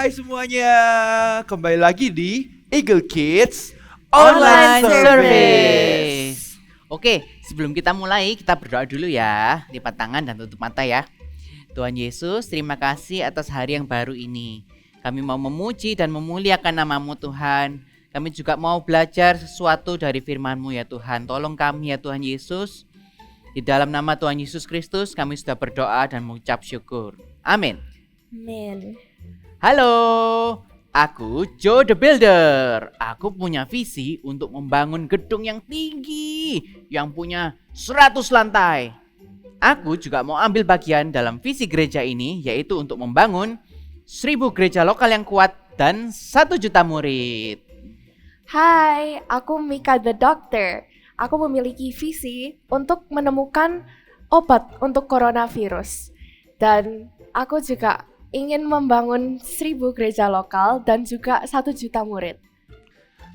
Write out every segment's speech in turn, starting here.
Hai semuanya, kembali lagi di Eagle Kids Online Service. Oke, sebelum kita mulai, kita berdoa dulu ya. Lipat tangan dan tutup mata ya. Tuhan Yesus, terima kasih atas hari yang baru ini. Kami mau memuji dan memuliakan nama-Mu Tuhan. Kami juga mau belajar sesuatu dari firman-Mu ya Tuhan. Tolong kami ya Tuhan Yesus. Di dalam nama Tuhan Yesus Kristus, kami sudah berdoa dan mengucap syukur. Amin. Amin. Halo, aku Joe the Builder. Aku punya visi untuk membangun gedung yang tinggi, yang punya 100 lantai. Aku juga mau ambil bagian dalam visi gereja ini, yaitu untuk membangun 1000 gereja lokal yang kuat dan 1 juta murid. Hai, aku Mika the Doctor. Aku memiliki visi untuk menemukan obat untuk coronavirus. Dan aku juga ingin membangun 1000 gereja lokal dan juga 1 juta murid.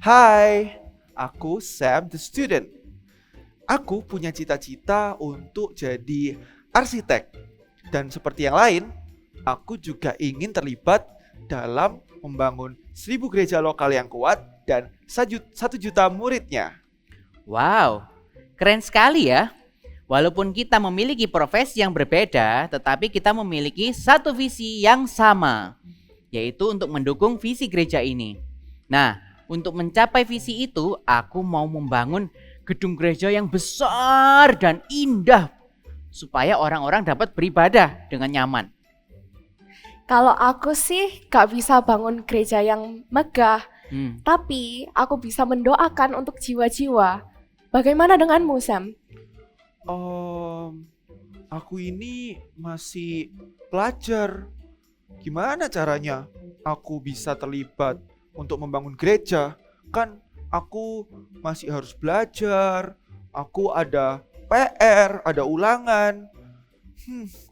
Hai, aku Sam the Student. Aku punya cita-cita untuk jadi arsitek. Dan seperti yang lain, aku juga ingin terlibat dalam membangun 1000 gereja lokal yang kuat dan 1 juta muridnya. Wow, keren sekali ya. Walaupun kita memiliki profesi yang berbeda, tetapi kita memiliki satu visi yang sama, yaitu untuk mendukung visi gereja ini. Nah, untuk mencapai visi itu, aku mau membangun gedung gereja yang besar dan indah, supaya orang-orang dapat beribadah dengan nyaman. Kalau aku sih gak bisa bangun gereja yang megah, tapi aku bisa mendoakan untuk jiwa-jiwa. Bagaimana denganmu, Sam? Aku ini masih pelajar. Gimana caranya aku bisa terlibat untuk membangun gereja? Kan aku masih harus belajar. Aku ada PR, ada ulangan.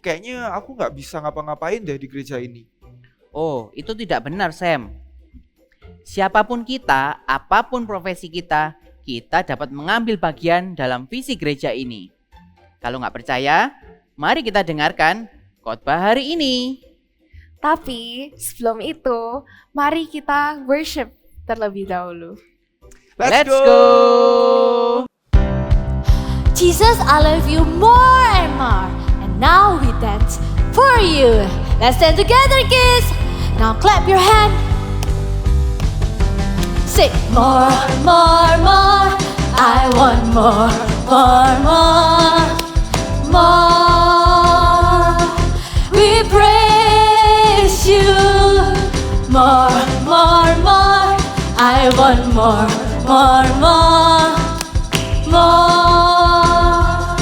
Kayaknya aku gak bisa ngapa-ngapain deh di gereja ini. Oh, itu tidak benar, Sam. Siapapun kita, apapun profesi kita dapat mengambil bagian dalam visi gereja ini. Kalau nggak percaya, mari kita dengarkan khotbah hari ini. Tapi sebelum itu, mari kita worship terlebih dahulu. Let's go! Jesus, I love you more and more. And now we dance for you. Let's dance together, kids. Now clap your hand. Say more, more, more. I want more, more, more. More. We praise you. More, more, more. I want more, more, more. More.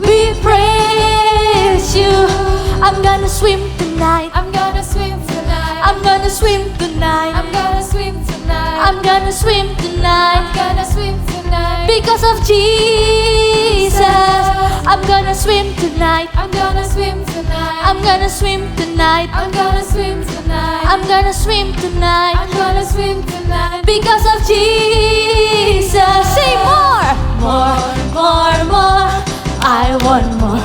We praise you. I'm gonna swim tonight. I'm gonna swim tonight. I'm gonna swim tonight. I'm gonna swim tonight. I'm gonna swim tonight. I'm gonna swim tonight. Because of Jesus, I'm gonna swim tonight. I'm gonna swim tonight. I'm gonna swim tonight. I'm gonna swim tonight. I'm gonna swim tonight. I'm gonna swim tonight. Because of Jesus. Say more. More, more, more. I want more,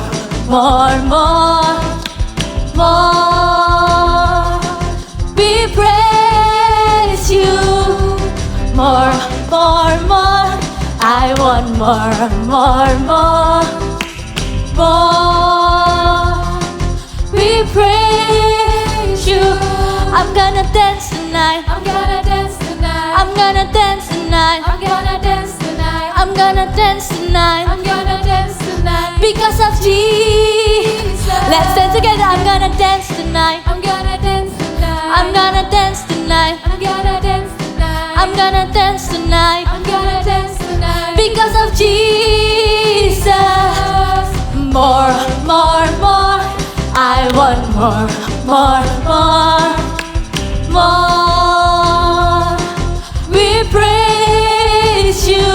more, more. More. We praise you. More, more, more. I want more, more, more. More. We praise you. I'm gonna dance tonight. I'm gonna dance tonight. I'm gonna dance tonight. I'm gonna dance tonight. I'm gonna dance tonight. I'm gonna dance tonight. Because of Jesus. Let's dance together. I'm gonna dance tonight. I'm gonna dance tonight. I'm gonna dance tonight. I'm gonna dance tonight. I'm gonna dance tonight. I'm gonna dance tonight. Because of Jesus. More, more, more. I want more, more, more. More. We praise you.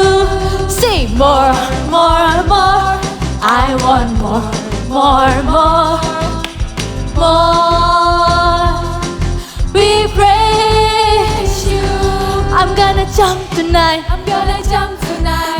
Say more, more, more. I want more, more, more. More. We praise you. I'm gonna jump tonight. I'm gonna jump tonight.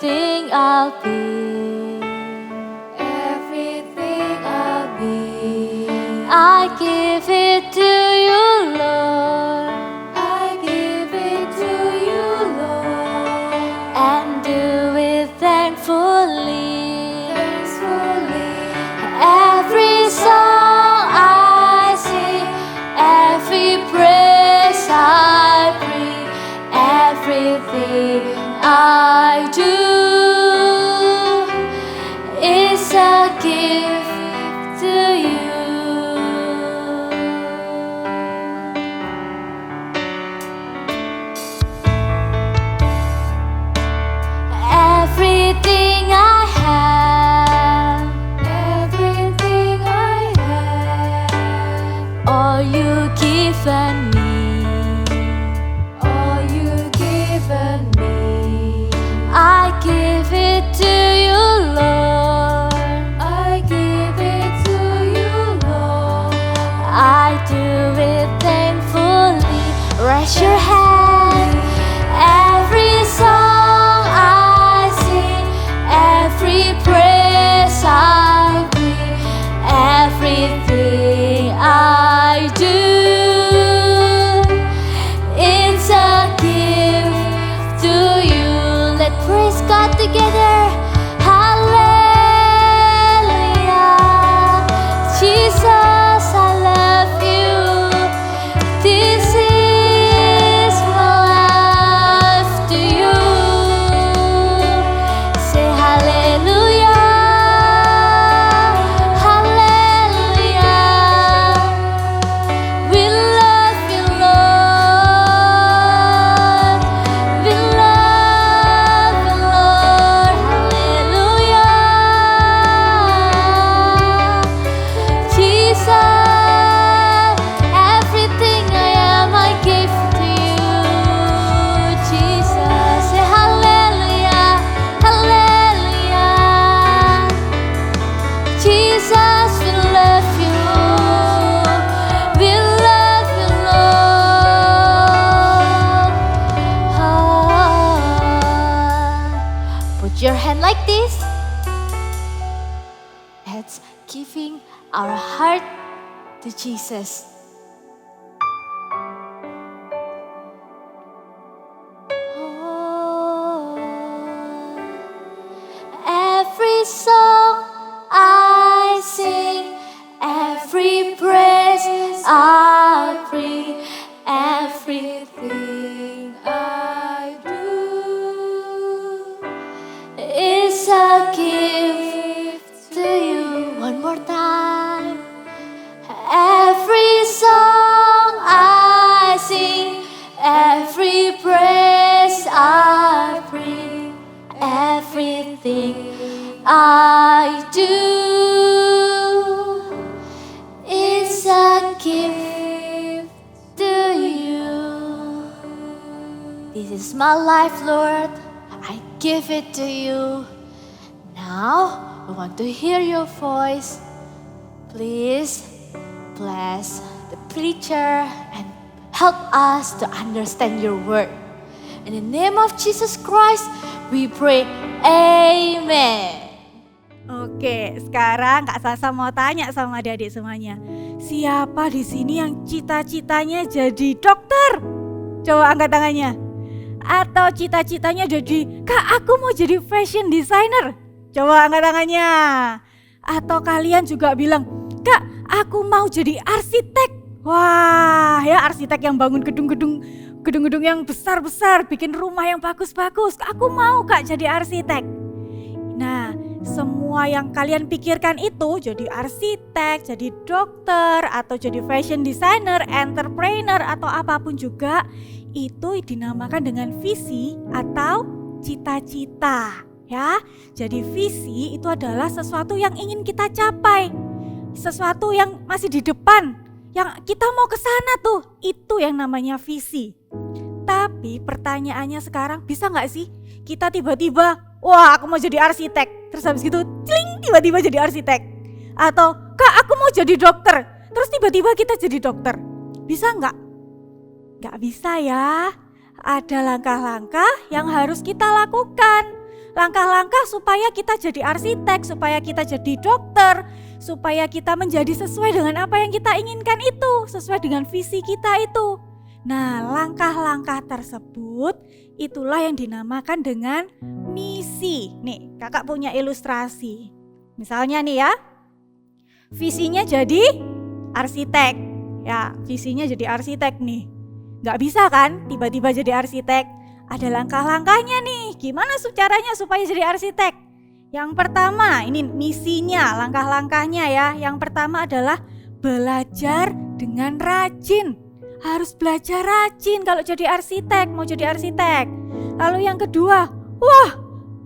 everything I'll be. Everything I'll be. I give it to you, Lord. I give it to you, Lord. And do it thankfully. Every song I sing, every praise I bring, everything I do is a gift to you. Everything I have, everything I have, all you given me, all you given me, I give it to you, Lord. I give it to you, Lord. I do it thankfully. Raise your hand. Every song I sing, every praise I bring, everything I do, it's a gift to you. Let's praise God together. Hallelujah. Jesus, I love you. This is my life to you. Say hallelujah. Hallelujah. We love you, Lord. We love you, Lord. Hallelujah. Jesus, everything I am, I give to you. Jesus, say hallelujah. Hallelujah. Jesus, we love you. We love you, Lord. Put your hand like this. That's giving our heart to Jesus. Every song I sing, every praise I bring, everything I do is a gift to you. One more time. Every song I sing, every praise I bring, everything I do is a gift to you. This is my life, Lord. I give it to you. Now, we want to hear your voice. Please bless the preacher and help us to understand your word. In the name of Jesus Christ, we pray. Amen. Oke, sekarang Kak Sasa mau tanya sama adik-adik semuanya. Siapa di sini yang cita-citanya jadi dokter? Coba angkat tangannya. Atau cita-citanya jadi, Kak aku mau jadi fashion designer. Coba angkat tangannya. Atau kalian juga bilang, Kak aku mau jadi arsitek. Wah ya, arsitek yang bangun gedung-gedung yang besar-besar, bikin rumah yang bagus-bagus. Aku mau Kak jadi arsitek. Nah, semua yang kalian pikirkan itu, jadi arsitek, jadi dokter, atau jadi fashion designer, entrepreneur, atau apapun juga, itu dinamakan dengan visi atau cita-cita. Ya, jadi visi itu adalah sesuatu yang ingin kita capai, sesuatu yang masih di depan, yang kita mau ke sana tuh, itu yang namanya visi. Tapi pertanyaannya sekarang, bisa nggak sih kita tiba-tiba, wah aku mau jadi arsitek, terus habis gitu, cling, tiba-tiba jadi arsitek. Atau, Kak aku mau jadi dokter, terus tiba-tiba kita jadi dokter. Bisa nggak? Nggak bisa ya. Ada langkah-langkah yang harus kita lakukan. langkah-langkah supaya kita jadi arsitek, supaya kita jadi dokter, supaya kita menjadi sesuai dengan apa yang kita inginkan itu, sesuai dengan visi kita itu. Nah, langkah-langkah tersebut itulah yang dinamakan dengan misi. Nih, kakak punya ilustrasi. Misalnya nih ya, visinya jadi arsitek. Ya, visinya jadi arsitek nih. Gak bisa kan tiba-tiba jadi arsitek? Ada langkah-langkahnya nih. Gimana caranya supaya jadi arsitek? Yang pertama, ini misinya, langkah-langkahnya ya. Yang pertama adalah belajar dengan rajin. Harus belajar rajin kalau jadi arsitek, mau jadi arsitek. Lalu yang kedua,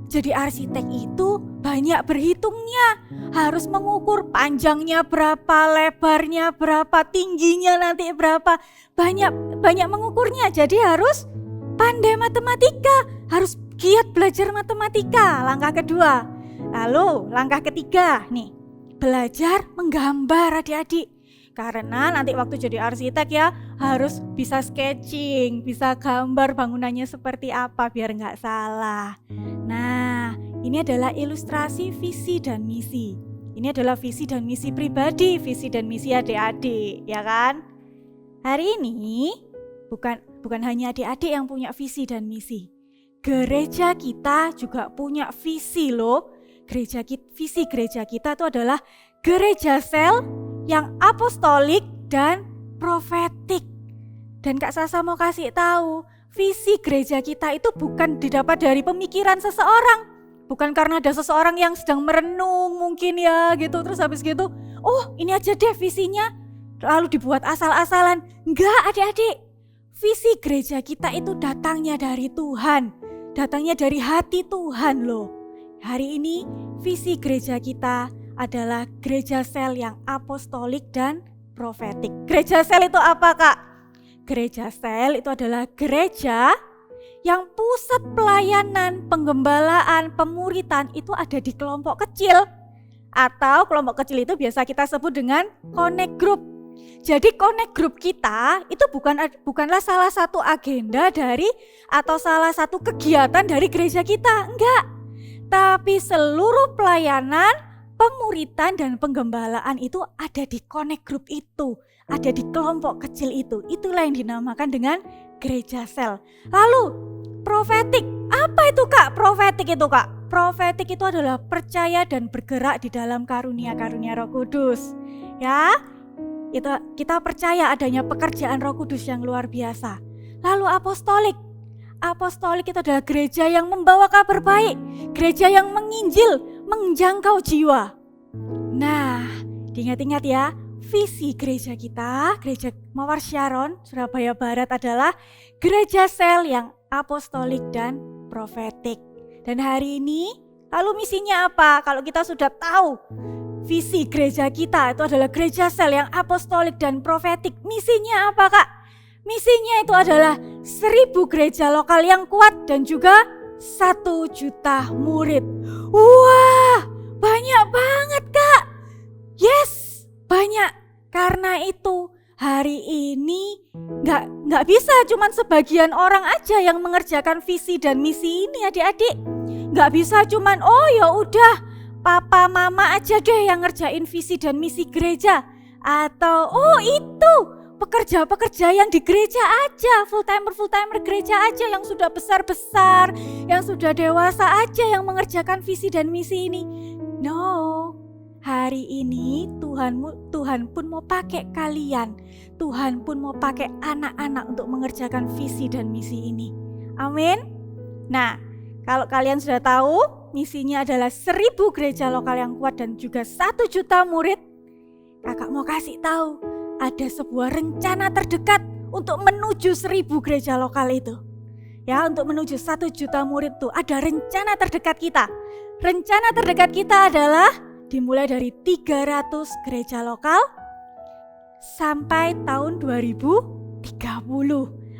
jadi arsitek itu banyak berhitungnya. Harus mengukur panjangnya berapa, lebarnya berapa, tingginya nanti berapa. Banyak mengukurnya. Jadi harus pandai matematika, harus giat belajar matematika. Langkah kedua. Lalu langkah ketiga nih, belajar menggambar adik-adik. Karena nanti waktu jadi arsitek ya harus bisa sketching, bisa gambar bangunannya seperti apa biar nggak salah. Nah, ini adalah ilustrasi visi dan misi. Ini adalah visi dan misi pribadi, visi dan misi adik-adik, ya kan? Hari ini bukan hanya adik-adik yang punya visi dan misi. Gereja kita juga punya visi loh. Visi gereja kita itu adalah gereja sel yang apostolik dan profetik. Dan Kak Sasa mau kasih tahu, visi gereja kita itu bukan didapat dari pemikiran seseorang. Bukan karena ada seseorang yang sedang merenung mungkin ya gitu, terus habis gitu, ini aja deh visinya, lalu dibuat asal-asalan. Enggak adik-adik, visi gereja kita itu datangnya dari Tuhan, datangnya dari hati Tuhan loh. Hari ini visi gereja kita adalah gereja sel yang apostolik dan profetik. Gereja sel itu apa Kak? Gereja sel itu adalah gereja yang pusat pelayanan, penggembalaan, pemuritan itu ada di kelompok kecil. Atau kelompok kecil itu biasa kita sebut dengan connect group. Jadi connect group kita itu bukanlah salah satu agenda dari atau salah satu kegiatan dari gereja kita, enggak. Tapi seluruh pelayanan, pemuritan dan penggembalaan itu ada di connect group itu, ada di kelompok kecil itu. Itulah yang dinamakan dengan gereja sel. Lalu profetik, apa itu Kak? Profetik itu Kak, profetik itu adalah percaya dan bergerak di dalam karunia-karunia Roh Kudus. Ya, itu kita percaya adanya pekerjaan Roh Kudus yang luar biasa. Lalu apostolik. Apostolik itu adalah gereja yang membawa kabar baik, gereja yang menginjil, menjangkau jiwa. Nah, diingat-ingat ya, visi gereja kita, gereja Mawar Sharon, Surabaya Barat adalah gereja sel yang apostolik dan profetik. Dan hari ini, lalu misinya apa? Kalau kita sudah tahu visi gereja kita itu adalah gereja sel yang apostolik dan profetik, misinya apa Kak? Misinya itu adalah 1000 gereja lokal yang kuat dan juga 1 juta murid. Wah, banyak banget Kak. Yes, banyak. Karena itu hari ini nggak bisa cuman sebagian orang aja yang mengerjakan visi dan misi ini adik-adik. Nggak bisa cuman ya udah papa mama aja deh yang ngerjain visi dan misi gereja. Atau itu pekerja-pekerja yang di gereja aja, full-timer gereja aja yang sudah besar-besar, yang sudah dewasa aja yang mengerjakan visi dan misi ini. No, hari ini Tuhan pun mau pakai kalian, Tuhan pun mau pakai anak-anak untuk mengerjakan visi dan misi ini. Amin. Nah, kalau kalian sudah tahu misinya adalah 1000 gereja lokal yang kuat dan juga 1 juta murid, kakak mau kasih tahu ada sebuah rencana terdekat untuk menuju 1000 gereja lokal itu. Ya, untuk menuju 1 juta murid itu ada rencana terdekat kita. Rencana terdekat kita adalah dimulai dari 300 gereja lokal sampai tahun 2030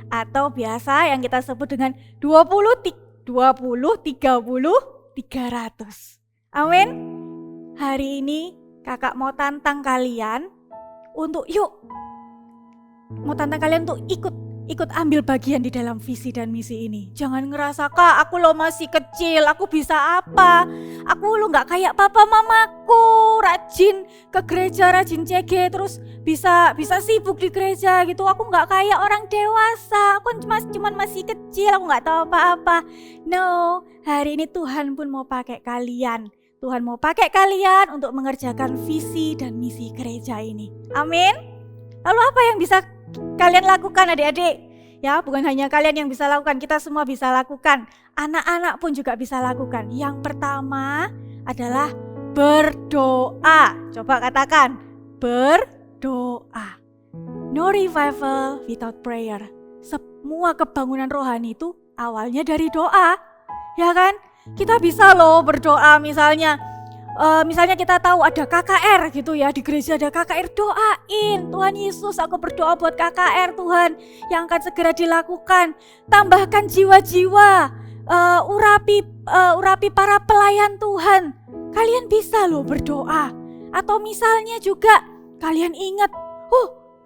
atau biasa yang kita sebut dengan 20 30 300. Amin. Hari ini kakak mau tantang kalian untuk ikut ikut ambil bagian di dalam visi dan misi ini. Jangan ngerasa, Kak, aku lo masih kecil, aku bisa apa? Aku lo gak kayak papa mamaku, rajin ke gereja, rajin CG, terus bisa sibuk di gereja gitu. Aku gak kayak orang dewasa, aku cuman masih kecil, aku gak tahu apa-apa. No, hari ini Tuhan pun mau pakai kalian. Tuhan mau pakai kalian untuk mengerjakan visi dan misi gereja ini. Amin. Lalu apa yang bisa kalian lakukan adik-adik? Ya, bukan hanya kalian yang bisa lakukan, kita semua bisa lakukan. Anak-anak pun juga bisa lakukan. Yang pertama adalah berdoa. Coba katakan, berdoa. No revival without prayer. Semua kebangunan rohani itu awalnya dari doa. Ya kan? Kita bisa loh berdoa misalnya kita tahu ada KKR gitu ya, di gereja ada KKR, doain, Tuhan Yesus aku berdoa buat KKR Tuhan yang akan segera dilakukan. Tambahkan jiwa-jiwa, urapi para pelayan Tuhan. Kalian bisa loh berdoa. Atau misalnya juga kalian ingat,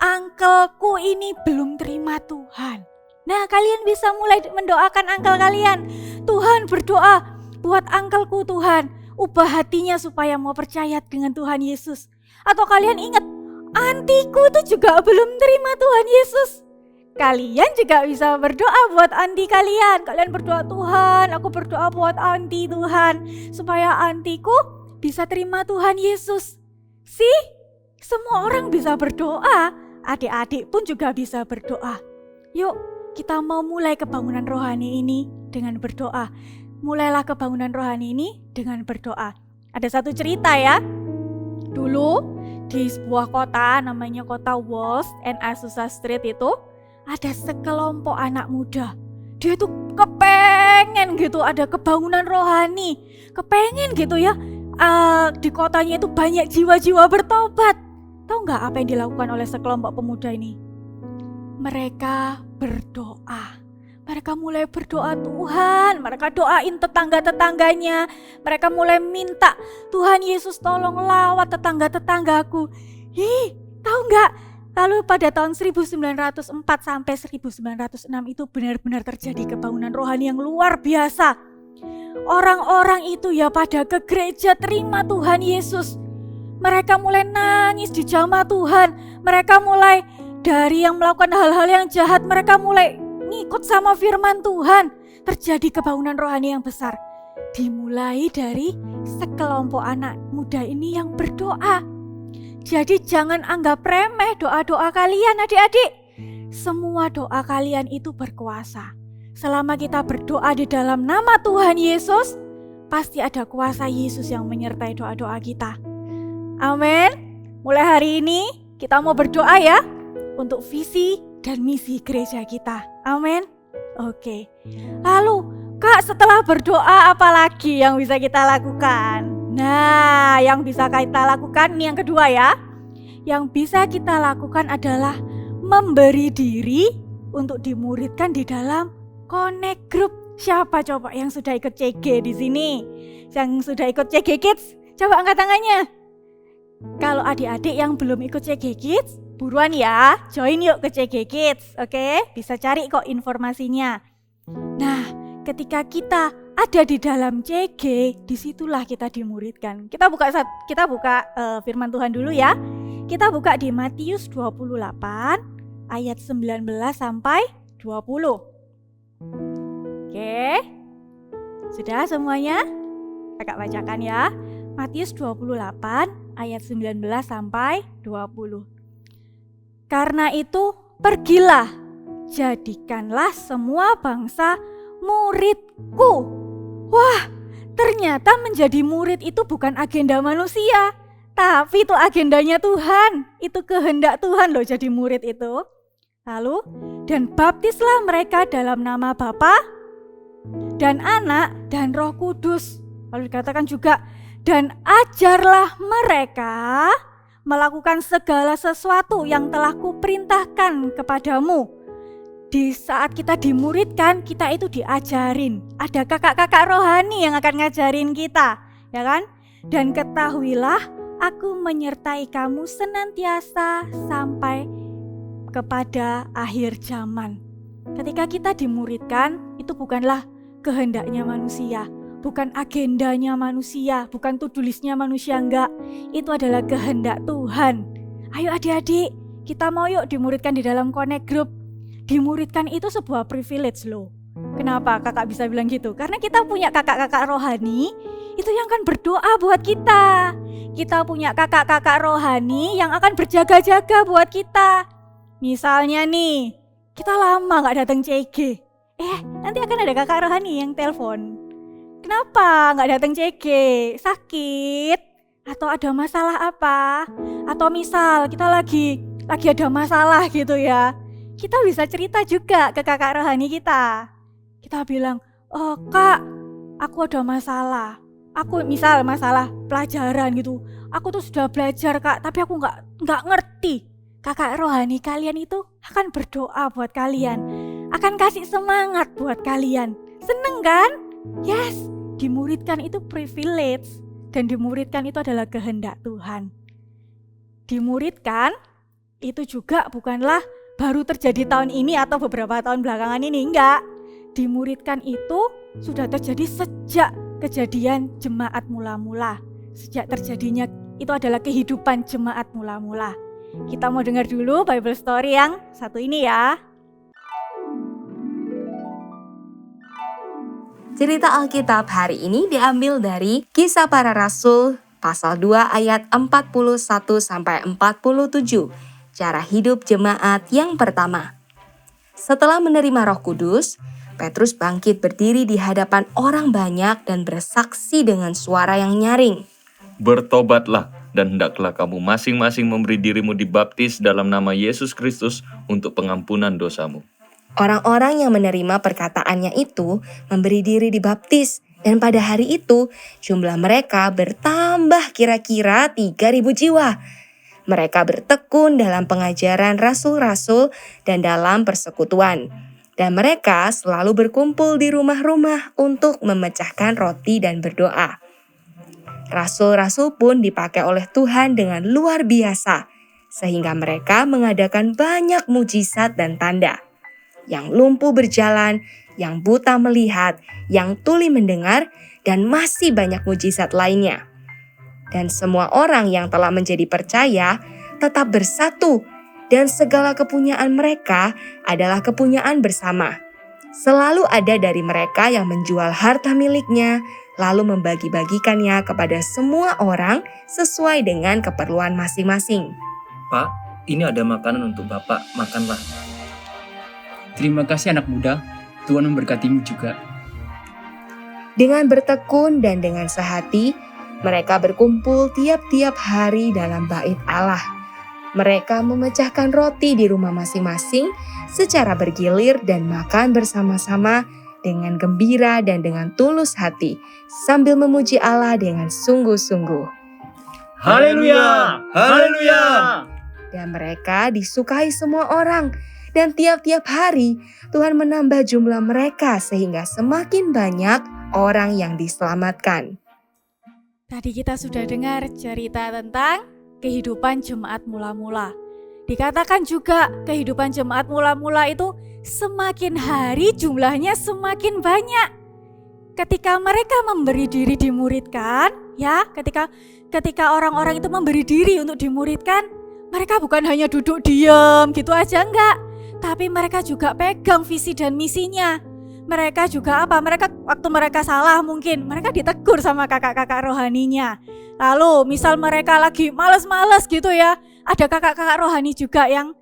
angkelku ini belum terima Tuhan. Nah, kalian bisa mulai mendoakan angkel kalian. Tuhan, berdoa buat angkelku Tuhan, ubah hatinya supaya mau percaya dengan Tuhan Yesus. Atau kalian ingat, antiku itu juga belum terima Tuhan Yesus. Kalian juga bisa berdoa buat anti kalian. Kalian berdoa, Tuhan, aku berdoa buat anti Tuhan, supaya antiku bisa terima Tuhan Yesus. Semua orang bisa berdoa. Adik-adik pun juga bisa berdoa. Yuk, kita mau mulai kebangunan rohani ini dengan berdoa. Mulailah kebangunan rohani ini dengan berdoa. Ada satu cerita ya. Dulu di sebuah kota namanya kota Walls and Azusa Street itu ada sekelompok anak muda. Dia tuh kepengen gitu ada kebangunan rohani. Kepengen gitu ya. Di kotanya itu banyak jiwa-jiwa bertobat. Tahu nggak apa yang dilakukan oleh sekelompok pemuda ini? Mereka berdoa. Mereka mulai berdoa, Tuhan, mereka doain tetangga-tetangganya. Mereka mulai minta, Tuhan Yesus tolong lawat tetangga-tetanggaku. Tahu nggak? Lalu pada tahun 1904 sampai 1906 itu benar-benar terjadi kebangunan rohani yang luar biasa. Orang-orang itu ya pada ke gereja terima Tuhan Yesus. Mereka mulai nangis di jamaah Tuhan. Mereka mulai dari yang melakukan hal-hal yang jahat, mereka mulai ngikut sama firman Tuhan. Terjadi kebangunan rohani yang besar. Dimulai dari sekelompok anak muda ini yang berdoa. Jadi jangan anggap remeh doa-doa kalian adik-adik. Semua doa kalian itu berkuasa. Selama kita berdoa di dalam nama Tuhan Yesus, pasti ada kuasa Yesus yang menyertai doa-doa kita. Amin. Mulai hari ini kita mau berdoa ya untuk visi dan misi gereja kita. Amin. Oke. Lalu, Kak, setelah berdoa apa lagi yang bisa kita lakukan? Nah, yang bisa kita lakukan ini yang kedua ya. Yang bisa kita lakukan adalah memberi diri untuk dimuridkan di dalam Connect Group. Siapa coba yang sudah ikut CG di sini? Yang sudah ikut CG Kids? Coba angkat tangannya. Kalau adik-adik yang belum ikut CG Kids, buruan ya, join yuk ke CG Kids, oke? Bisa cari kok informasinya. Nah, ketika kita ada di dalam CG, disitulah kita dimuridkan. Kita buka firman Tuhan dulu ya. Kita buka di Matius 28 ayat 19 sampai 20. Oke, sudah semuanya? Kakak bacakan ya. Matius 28 ayat 19 sampai 20. Karena itu pergilah, jadikanlah semua bangsa muridku. Wah, ternyata menjadi murid itu bukan agenda manusia, tapi itu agendanya Tuhan. Itu kehendak Tuhan loh jadi murid itu. Lalu, dan baptislah mereka dalam nama Bapa dan Anak dan Roh Kudus. Lalu dikatakan juga, dan ajarlah mereka melakukan segala sesuatu yang telah kuperintahkan kepadamu. Di saat kita dimuridkan, kita itu diajarin. Ada kakak-kakak rohani yang akan ngajarin kita, ya kan? Dan ketahuilah, aku menyertai kamu senantiasa sampai kepada akhir zaman. Ketika kita dimuridkan, itu bukanlah kehendaknya manusia, bukan agendanya manusia, bukan to-do list-nya manusia, enggak. Itu adalah kehendak Tuhan. Ayo adik-adik, kita mau yuk dimuridkan di dalam connect group. Dimuridkan itu sebuah privilege loh. Kenapa kakak bisa bilang gitu? Karena kita punya kakak-kakak rohani itu yang akan berdoa buat kita. Kita punya kakak-kakak rohani yang akan berjaga-jaga buat kita. Misalnya nih, kita lama gak datang CG. Nanti akan ada kakak rohani yang telepon. Kenapa gak datang CG? Sakit? Atau ada masalah apa? Atau misal kita lagi ada masalah gitu ya. Kita bisa cerita juga ke kakak rohani kita. Kita bilang, oh kak, aku ada masalah. Aku misal masalah pelajaran gitu. Aku tuh sudah belajar kak, tapi aku nggak ngerti. Kakak rohani kalian itu akan berdoa buat kalian, akan kasih semangat buat kalian. Seneng kan? Yes, dimuridkan itu privilege dan dimuridkan itu adalah kehendak Tuhan. Dimuridkan itu juga bukanlah baru terjadi tahun ini atau beberapa tahun belakangan ini, enggak. Dimuridkan itu sudah terjadi sejak kejadian jemaat mula-mula. Sejak terjadinya itu adalah kehidupan jemaat mula-mula. Kita mau dengar dulu Bible story yang satu ini ya. Cerita Alkitab hari ini diambil dari Kisah Para Rasul pasal 2 ayat 41-47. Cara hidup jemaat yang pertama. Setelah menerima Roh Kudus, Petrus bangkit berdiri di hadapan orang banyak dan bersaksi dengan suara yang nyaring. Bertobatlah dan hendaklah kamu masing-masing memberi dirimu dibaptis dalam nama Yesus Kristus untuk pengampunan dosamu. Orang-orang yang menerima perkataannya itu memberi diri dibaptis, dan pada hari itu jumlah mereka bertambah kira-kira 3.000 jiwa. Mereka bertekun dalam pengajaran rasul-rasul dan dalam persekutuan. Dan mereka selalu berkumpul di rumah-rumah untuk memecahkan roti dan berdoa. Rasul-rasul pun dipakai oleh Tuhan dengan luar biasa, sehingga mereka mengadakan banyak mujizat dan tanda. Yang lumpuh berjalan, yang buta melihat, yang tuli mendengar, dan masih banyak mujizat lainnya. Dan semua orang yang telah menjadi percaya tetap bersatu, dan segala kepunyaan mereka adalah kepunyaan bersama. Selalu ada dari mereka yang menjual harta miliknya, lalu membagi-bagikannya kepada semua orang sesuai dengan keperluan masing-masing. Pak, ini ada makanan untuk Bapak, makanlah. Terima kasih anak muda, Tuhan memberkatimu juga. Dengan bertekun dan dengan sehati, mereka berkumpul tiap-tiap hari dalam bait Allah. Mereka memecahkan roti di rumah masing-masing secara bergilir dan makan bersama-sama dengan gembira dan dengan tulus hati, sambil memuji Allah dengan sungguh-sungguh. Haleluya! Haleluya! Dan mereka disukai semua orang, dan tiap-tiap hari Tuhan menambah jumlah mereka sehingga semakin banyak orang yang diselamatkan. Tadi kita sudah dengar cerita tentang kehidupan jemaat mula-mula. Dikatakan juga kehidupan jemaat mula-mula itu semakin hari jumlahnya semakin banyak. Ketika mereka memberi diri dimuridkan, ya, ketika orang-orang itu memberi diri untuk dimuridkan, mereka bukan hanya duduk diam gitu aja, enggak. Tapi mereka juga pegang visi dan misinya. Mereka juga waktu mereka salah mungkin mereka ditegur sama kakak-kakak rohaninya. Lalu misal mereka lagi males-males gitu ya, ada kakak-kakak rohani juga yang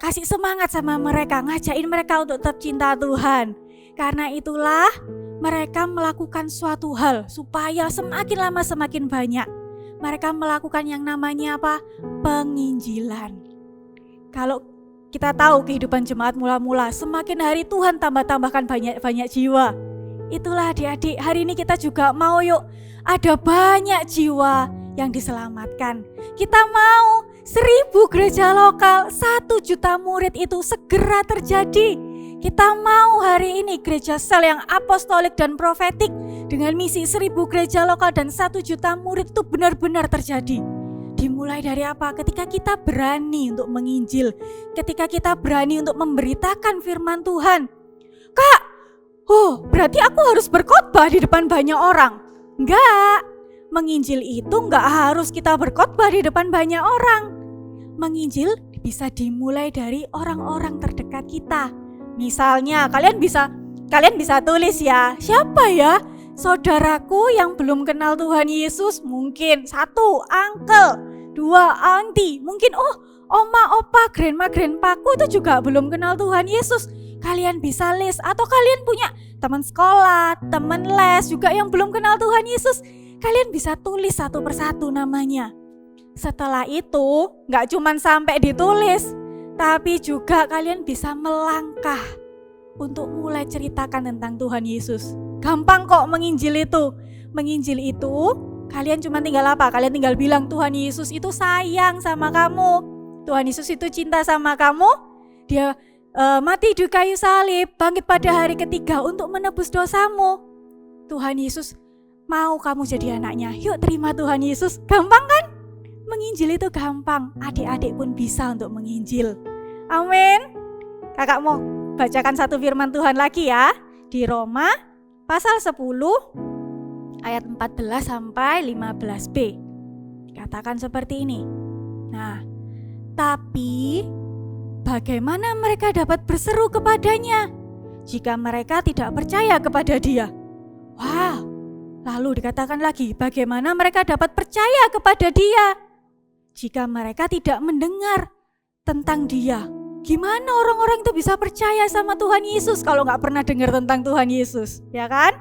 kasih semangat sama mereka, ngajakin mereka untuk tetap cinta Tuhan. Karena itulah mereka melakukan suatu hal supaya semakin lama semakin banyak. Mereka melakukan yang namanya apa? Penginjilan. Kalau kita tahu kehidupan jemaat mula-mula, semakin hari Tuhan tambahkan banyak jiwa. Itulah adik-adik, hari ini kita juga mau yuk ada banyak jiwa yang diselamatkan. Kita mau 1.000 gereja lokal, 1 juta murid itu segera terjadi. Kita mau hari ini gereja sel yang apostolik dan profetik dengan misi 1.000 gereja lokal dan 1 juta murid itu benar-benar terjadi. Dimulai dari apa? Ketika kita berani untuk menginjil, ketika kita berani untuk memberitakan firman Tuhan. Kak, berarti aku harus berkhotbah di depan banyak orang? Enggak, menginjil itu enggak harus kita berkhotbah di depan banyak orang. Menginjil bisa dimulai dari orang-orang terdekat kita. Misalnya kalian bisa tulis ya, siapa ya saudaraku yang belum kenal Tuhan Yesus? Mungkin 1, uncle, 2, auntie, mungkin oma, opa, grandma, grandpaku itu juga belum kenal Tuhan Yesus. Kalian bisa list, atau kalian punya teman sekolah, teman les juga yang belum kenal Tuhan Yesus. Kalian bisa tulis satu persatu namanya. Setelah itu gak cuma sampai ditulis, tapi juga kalian bisa melangkah untuk mulai ceritakan tentang Tuhan Yesus. Gampang kok menginjil itu. Menginjil itu kalian cuma tinggal apa? Kalian tinggal bilang Tuhan Yesus itu sayang sama kamu. Tuhan Yesus itu cinta sama kamu. Dia mati di kayu salib, bangkit pada hari ketiga untuk menebus dosamu. Tuhan Yesus mau kamu jadi anaknya. Yuk terima Tuhan Yesus. Gampang kan? Menginjil itu gampang. Adik-adik pun bisa untuk menginjil. Amin. Kakak mau bacakan satu firman Tuhan lagi ya. Di Roma pasal 10 ayat 14 sampai 15b. Dikatakan seperti ini. Nah, tapi bagaimana mereka dapat berseru kepadanya jika mereka tidak percaya kepada Dia? Wow. Lalu dikatakan lagi, bagaimana mereka dapat percaya kepada Dia jika mereka tidak mendengar tentang Dia? Gimana orang-orang itu bisa percaya sama Tuhan Yesus kalau gak pernah dengar tentang Tuhan Yesus, ya kan?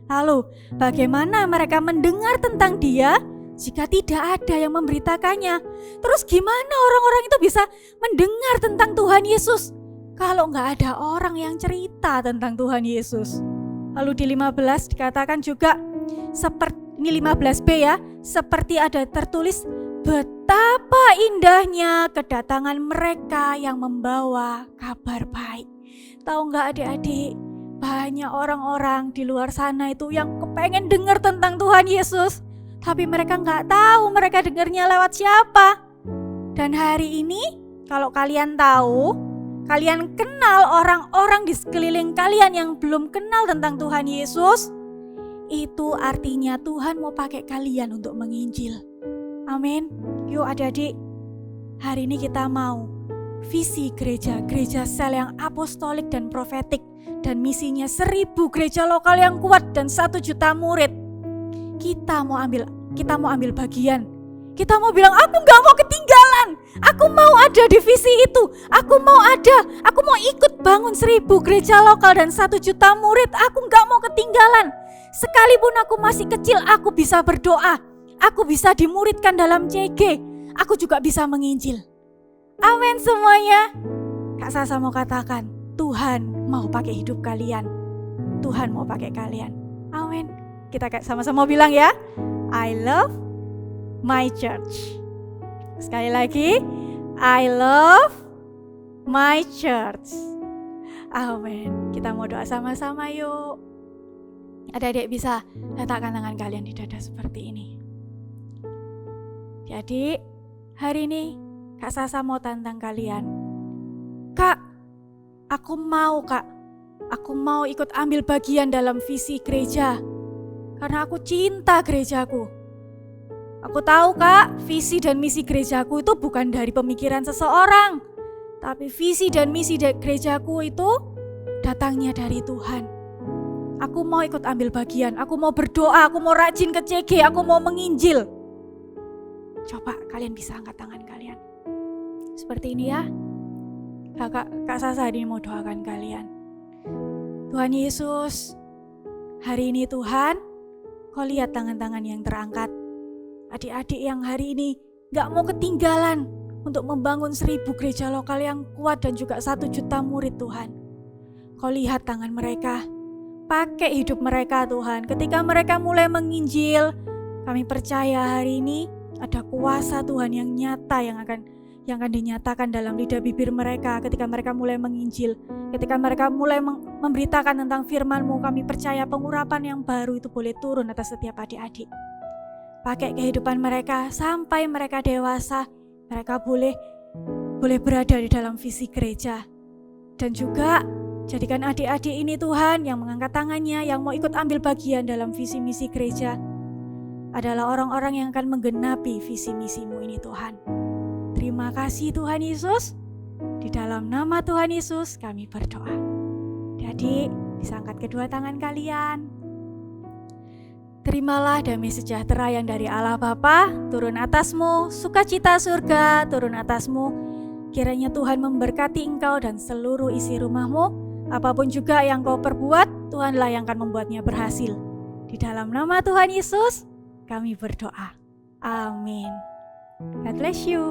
Lalu, bagaimana mereka mendengar tentang Dia jika tidak ada yang memberitakannya? Terus gimana orang-orang itu bisa mendengar tentang Tuhan Yesus kalau gak ada orang yang cerita tentang Tuhan Yesus? Lalu di 15 dikatakan juga, ini 15b ya, seperti ada tertulis, betapa indahnya kedatangan mereka yang membawa kabar baik. Tahu gak adik-adik, banyak orang-orang di luar sana itu yang kepengen dengar tentang Tuhan Yesus, tapi mereka gak tahu mereka dengarnya lewat siapa. Dan hari ini kalau kalian tahu, kalian kenal orang-orang di sekeliling kalian yang belum kenal tentang Tuhan Yesus, itu artinya Tuhan mau pakai kalian untuk menginjil. Amin. Yuk adik-adik, hari ini kita mau visi gereja sel yang apostolik dan profetik, dan misinya 1000 gereja lokal yang kuat dan 1 juta murid. Kita mau ambil bagian. Kita mau bilang, aku gak mau ketinggalan. Aku mau ada di visi itu. Aku mau ikut bangun 1000 gereja lokal dan 1 juta murid. Aku gak mau ketinggalan. Sekalipun aku masih kecil, aku bisa berdoa. Aku bisa dimuridkan dalam CG. Aku juga bisa menginjil. Amin semuanya. Kak Sasa mau katakan, Tuhan mau pakai hidup kalian. Tuhan mau pakai kalian. Amin. Kita sama-sama bilang ya, I love my church. Sekali lagi, I love my church. Amin. Kita mau doa sama-sama yuk. Adik-adik bisa letakkan tangan kalian di dada seperti ini. Jadi hari ini Kak Sasa mau tantang kalian. Kak, aku mau ikut ambil bagian dalam visi gereja. Karena aku cinta gerejaku. Aku tahu Kak, visi dan misi gerejaku itu bukan dari pemikiran seseorang. Tapi visi dan misi gerejaku itu datangnya dari Tuhan. Aku mau ikut ambil bagian, aku mau berdoa, aku mau rajin ke CG, aku mau menginjil. Coba kalian bisa angkat tangan kalian. Seperti ini ya. Kak Sasa hari ini mau doakan kalian. Tuhan Yesus, hari ini Tuhan, Kau lihat tangan-tangan yang terangkat. Adik-adik yang hari ini gak mau ketinggalan untuk membangun 1000 gereja lokal yang kuat dan juga 1 juta murid Tuhan. Kau lihat tangan mereka, pakai hidup mereka Tuhan. Ketika mereka mulai menginjil, kami percaya hari ini ada kuasa Tuhan yang nyata yang akan dinyatakan dalam lidah bibir mereka ketika mereka mulai menginjil. Ketika mereka mulai memberitakan tentang firman-Mu, kami percaya pengurapan yang baru itu boleh turun atas setiap adik-adik. pakai kehidupan mereka sampai mereka dewasa, mereka boleh berada di dalam visi gereja. Dan juga jadikan adik-adik ini Tuhan yang mengangkat tangannya, yang mau ikut ambil bagian dalam visi misi gereja, adalah orang-orang yang akan menggenapi visi misimu ini Tuhan. Terima kasih Tuhan Yesus. Di dalam nama Tuhan Yesus kami berdoa. Adik, bisa angkat kedua tangan kalian. Terimalah damai sejahtera yang dari Allah Bapa turun atasmu, sukacita surga turun atasmu. Kiranya Tuhan memberkati engkau dan seluruh isi rumahmu. Apapun juga yang kau perbuat, Tuhanlah yang akan membuatnya berhasil. Di dalam nama Tuhan Yesus, kami berdoa. Amin. God bless you.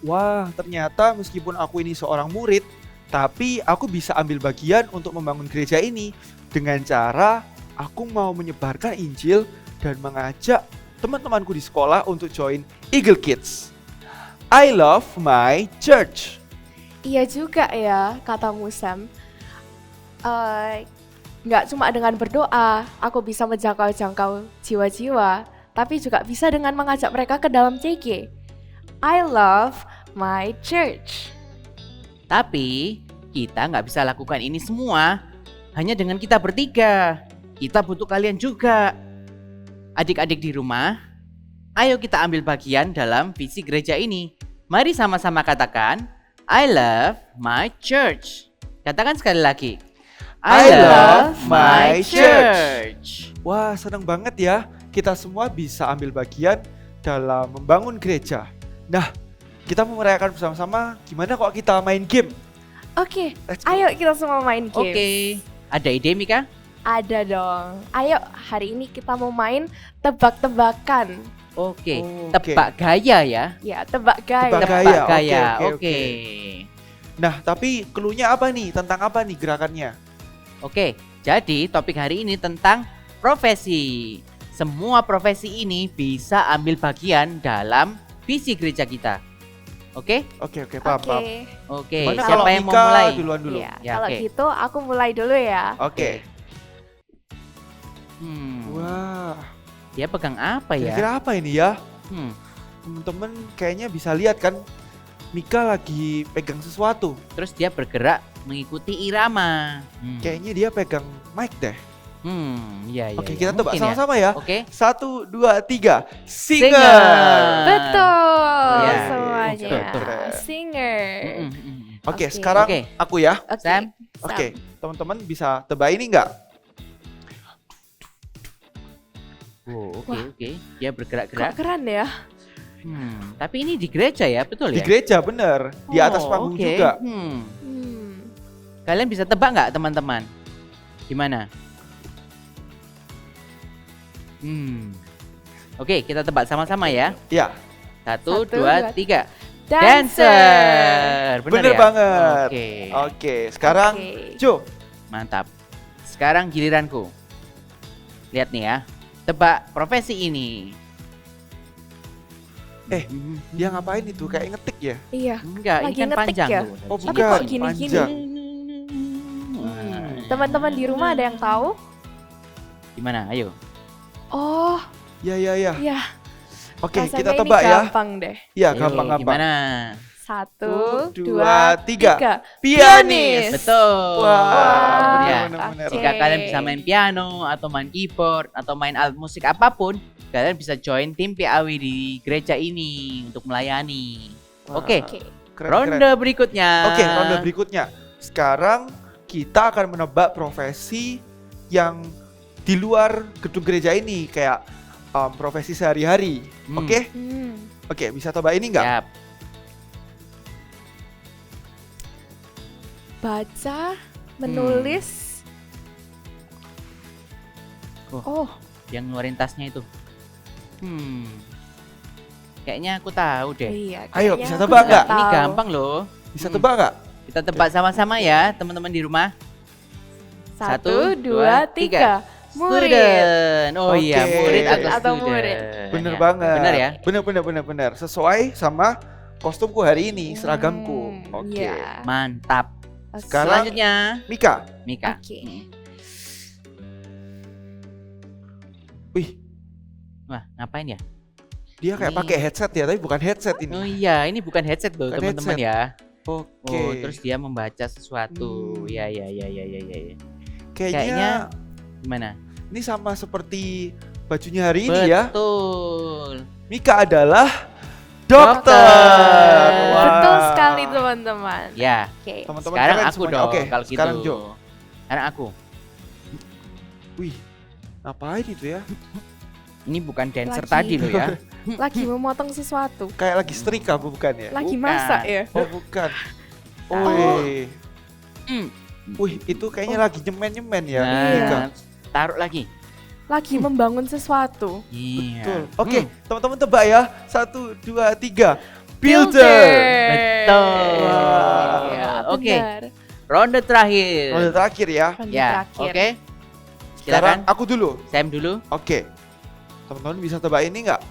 Wah, ternyata meskipun aku ini seorang murid, tapi aku bisa ambil bagian untuk membangun gereja ini dengan cara aku mau menyebarkan Injil dan mengajak teman-temanku di sekolah untuk join Eagle Kids. I love my church. Iya juga ya, katamu Sam. Nggak cuma dengan berdoa, aku bisa menjangkau jiwa-jiwa, tapi juga bisa dengan mengajak mereka ke dalam CG. I love my church. Tapi kita nggak bisa lakukan ini semua hanya dengan kita bertiga. Kita butuh kalian juga. Adik-adik di rumah, ayo kita ambil bagian dalam visi gereja ini. Mari sama-sama katakan, I love my church. Katakan sekali lagi. I love my church. Wah, senang banget ya. Kita semua bisa ambil bagian dalam membangun gereja. Nah, kita mau merayakan bersama-sama. Gimana kalau kita main game? Oke, Let's go. ayo kita semua main game. Oke. Ada ide Mika? Ada dong. Ayo, hari ini kita mau main tebak-tebakan. Oke. Oke. Tebak gaya ya. Ya, tebak gaya. Tebak Tebak gaya. gaya. Oke, Oke. Nah, tapi clue-nya apa nih? Tentang apa nih gerakannya? Oke. Jadi topik hari ini tentang profesi. Semua profesi ini bisa ambil bagian dalam visi gereja kita. Oke? Oke, paham. Oke, Gimana siapa kalau yang mau Mika mulai? duluan dulu? Iya, Ya, kalau oke. gitu aku mulai dulu ya. Oke. Wah, Wah, dia pegang apa ya? kira-kira apa ini ya? Hmm, Temen-temen kayaknya bisa lihat kan, Mika lagi pegang sesuatu. terus dia bergerak mengikuti irama. Kayaknya dia pegang mic deh. Iya. Oke, iya, kita tebak mungkin ya. sama-sama ya. Oke. 1, 2, 3. Singer. Singer. Betul Ya, semuanya. betul. Singer. Oke, Oke. sekarang Oke. aku ya. Oke. Sam? Oke, teman-teman bisa tebak ini nggak? Oke. Dia Kok bergerak-gerak. keren ya? Tapi ini di gereja ya, betul Di ya? gereja bener, di atas panggung oke. juga. Kalian bisa tebak nggak teman-teman? Gimana? Oke, kita tebak sama-sama ya. Ya, 1, 2, Satu, dua, 3. Dancer. Dancer. bener ya? banget. Oke. Oke, sekarang Oke. Jo. Mantap. Sekarang giliranku. Lihat nih ya. Tebak profesi ini. Dia ngapain itu? Kayak ngetik ya? Iya. Enggak, ini Lagi kan ngetik panjang ya? tuh. Oh, Tapi bukan. kok gini-gini? Panjang. Teman-teman di rumah ada yang tahu? Gimana? Ayo. Oh, Ya. ya. Oke, Rasanya kita ini tebak ya. gampang deh. Ya, Ayo, gampang-gampang. Gimana? 1, 2, 2, 3. 3. Pianis. Betul. Wah, Ya. bener-bener. Oke. Jika kalian bisa main piano atau main keyboard atau main alat musik apapun, kalian bisa join tim PAW di gereja ini untuk melayani. Wah, Oke. Oke. keren, Ronde keren. berikutnya. Oke, ronde berikutnya. Sekarang kita akan menebak profesi yang di luar gedung gereja ini, kayak profesi sehari-hari. Oke? Oke, bisa tebak ini nggak? Siap. Baca, menulis. Oh, Yang ngeluarin tasnya itu. Kayaknya aku tahu deh. iya. Ayo, kayaknya bisa aku tebak juga nggak? Ini tahu. gampang loh. Bisa tebak nggak? Kita tebak sama-sama ya, teman-teman di rumah. 1, 2, 3. Murid. Student. Oh iya, Oke. murid atau Atau student. murid. Bener Ya, banget. Bener ya? Bener. Sesuai sama kostumku hari ini, seragamku. Oke. Iya. Mantap. Oke. Sekarang- Selanjutnya, Mika. Mika. Oke. Wih, Wah, ngapain ya? dia kayak Ini- pakai headset ya, tapi bukan headset ini. Oh iya, ini bukan headset loh, Bukan teman-teman headset. ya. Oke. Oh, terus dia membaca sesuatu. Hmm. Ya. Kayaknya Gimana? ini sama seperti bajunya hari ini ya. Betul. Mika adalah Dokter. dokter. Wah. Betul sekali teman-teman. Ya, Oke. Teman-teman sekarang keren aku semuanya. dong Oke, kalau gitu. sekarang Jo. Sekarang aku. Wih, ngapain itu ya? Ini bukan dancer Lagi. tadi loh ya. Lagi memotong sesuatu. Kayak lagi setrika bukan ya? Lagi Bukan. masak ya. Oh bukan. Oh. Wih. Hmm. Wih, itu kayaknya lagi nyemen-nyemen ya. Nah, Mika. taruh lagi. Lagi membangun sesuatu. Iya. Betul. Oke, Hmm. teman-teman tebak ya. 1, 2, 3. Builder. Betul. Ya, Oke. benar. Ronde terakhir. Ronde terakhir ya. Ronde Ya, terakhir. oke. Sekarang Silakan. aku dulu. Sam dulu. Oke. Teman-teman bisa tebak ini nggak?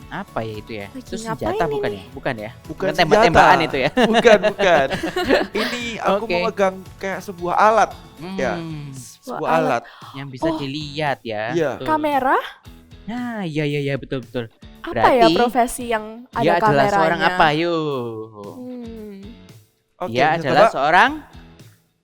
Apa ya itu ya? Lagi Itu ngapain senjata bukan ini? ya? Bukan ya? Bukan tembak-tembakan senjata. itu ya? Bukan. Ini aku Oke. memegang kayak sebuah alat. Ya. Hmm, Sebuah alat. alat. yang bisa Oh. dilihat ya. Iya. Betul. Kamera? Nah, iya betul. Apa ya Berarti profesi yang ada Dia adalah kameranya? seorang apa? Yuk. Hmm. Oke, Dia bisa adalah tebak? seorang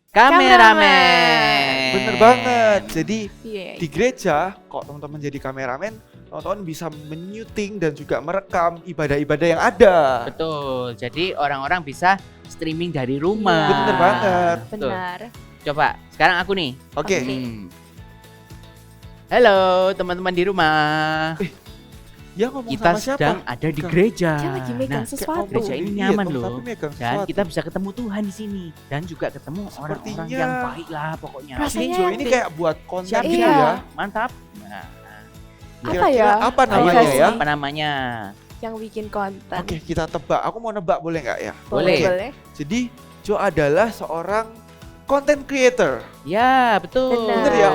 Kameramen. kameramen. Bener banget. Jadi Iya. di gereja, kok teman-teman jadi kameramen, teman-teman bisa menyuting dan juga merekam ibadah-ibadah yang ada. Betul. Jadi orang-orang bisa streaming dari rumah. Iya. Bener banget. Betul. Benar. Coba, sekarang aku nih. Oke. Oke. Halo teman-teman di rumah. Dia ngomong Kita sama siapa? sedang ada di Bukan. gereja. Dia lagi megang Nah, sesuatu. gereja ini Iya, nyaman Tom, loh. tapi megang Dan sesuatu. kita bisa ketemu Tuhan di sini dan juga ketemu orang-orang Sepertinya- yang baik lah pokoknya. Rasanya Ini Jo, ini kayak buat konten Siap, gitu Iya. ya. Mantap. Nah, Apa Kira-kira ya? apa namanya Profesi ya? apa namanya? Yang bikin konten. Oke, kita tebak. Aku mau nebak boleh nggak ya? Boleh. Oke. Boleh. Jadi Jo adalah seorang content creator. Ya, betul. Benar. Bener ya.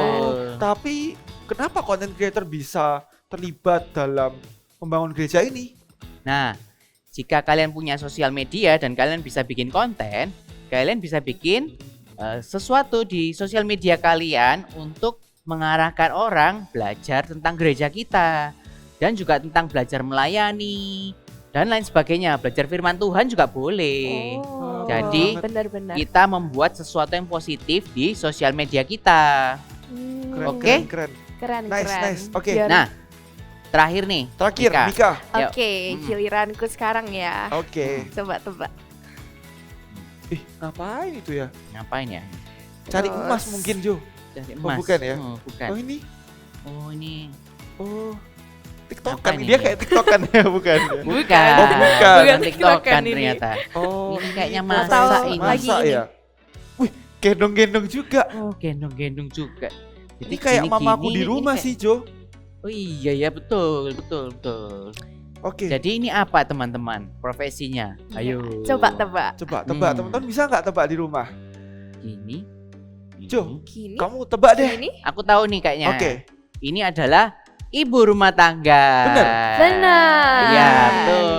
Tapi kenapa content creator bisa terlibat dalam membangun gereja ini? Nah, jika kalian punya sosial media dan kalian bisa bikin konten, kalian bisa bikin sesuatu di sosial media kalian untuk mengarahkan orang belajar tentang gereja kita dan juga tentang belajar melayani dan lain sebagainya. Belajar firman Tuhan juga boleh. Oh, Jadi, benar-benar. Kita membuat sesuatu yang positif di sosial media kita. Keren, Oke. keren. Keren, Nice, keren. nice. Oke. Biar- Nah, terakhir nih. Terakhir, Mika. Mika. Yuk. Oke, Mm. giliranku sekarang ya. Oke. Coba tebak. Ngapain itu ya? Ngapain ya? Cari Terus. emas mungkin, Jo. Cari Oh, bukan ya? Oh, bukan. Oh, ini. Oh, ini. Oh. Apa TikTokan. ini? Dia kayak TikTokan ya, bukan? ya? Bukan. Oh, bukan. Bukan TikTokan TikTokan ini. ternyata. Oh, Ini kayaknya ini masak Atau ini. lagi Masak ini. ya? Wih, gendong-gendong juga. Oh, gendong-gendong juga. Ini kayak mamaku di rumah sih, Jo. Oh iya ya, betul, betul, betul. Oke. Jadi ini apa teman-teman profesinya? Ayo. Coba tebak. Coba tebak, Hmm. teman-teman bisa nggak tebak di rumah? Ini. Jo. Gini. Kamu tebak deh. Ini. Aku tahu nih kayaknya. Oke. Ini adalah ibu rumah tangga. Bener. Benar. Iya, betul.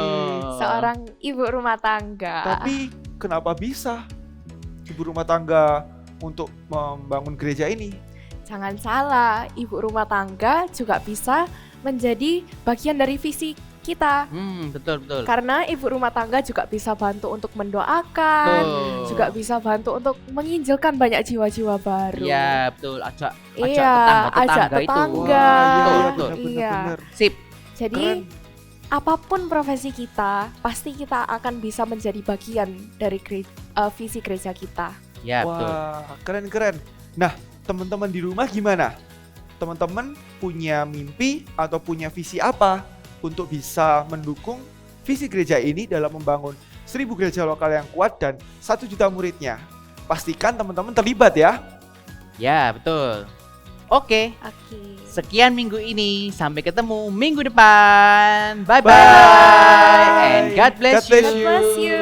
Seorang ibu rumah tangga. Tapi kenapa bisa ibu rumah tangga untuk membangun gereja ini? Jangan salah, ibu rumah tangga juga bisa menjadi bagian dari visi kita. Betul, betul. Karena ibu rumah tangga juga bisa bantu untuk mendoakan, Betul. juga bisa bantu untuk menginjilkan banyak jiwa-jiwa baru. Iya, betul. Ajak Iya, tetangga-tetangga ajak itu. tetangga. Wah, iya, iya, Betul, bener, iya. bener. Sip. Jadi Keren. apapun profesi kita, pasti kita akan bisa menjadi bagian dari visi gereja kita. Ya, betul. Wah, keren-keren. Nah, teman-teman di rumah gimana? Teman-teman punya mimpi atau punya visi apa untuk bisa mendukung visi gereja ini dalam membangun 1000 gereja lokal yang kuat dan 1 juta muridnya? Pastikan teman-teman terlibat ya. Ya, betul. Oke. Oke. Sekian minggu ini. Sampai ketemu minggu depan. Bye-bye. Bye. And God bless God bless you. you. Bless you.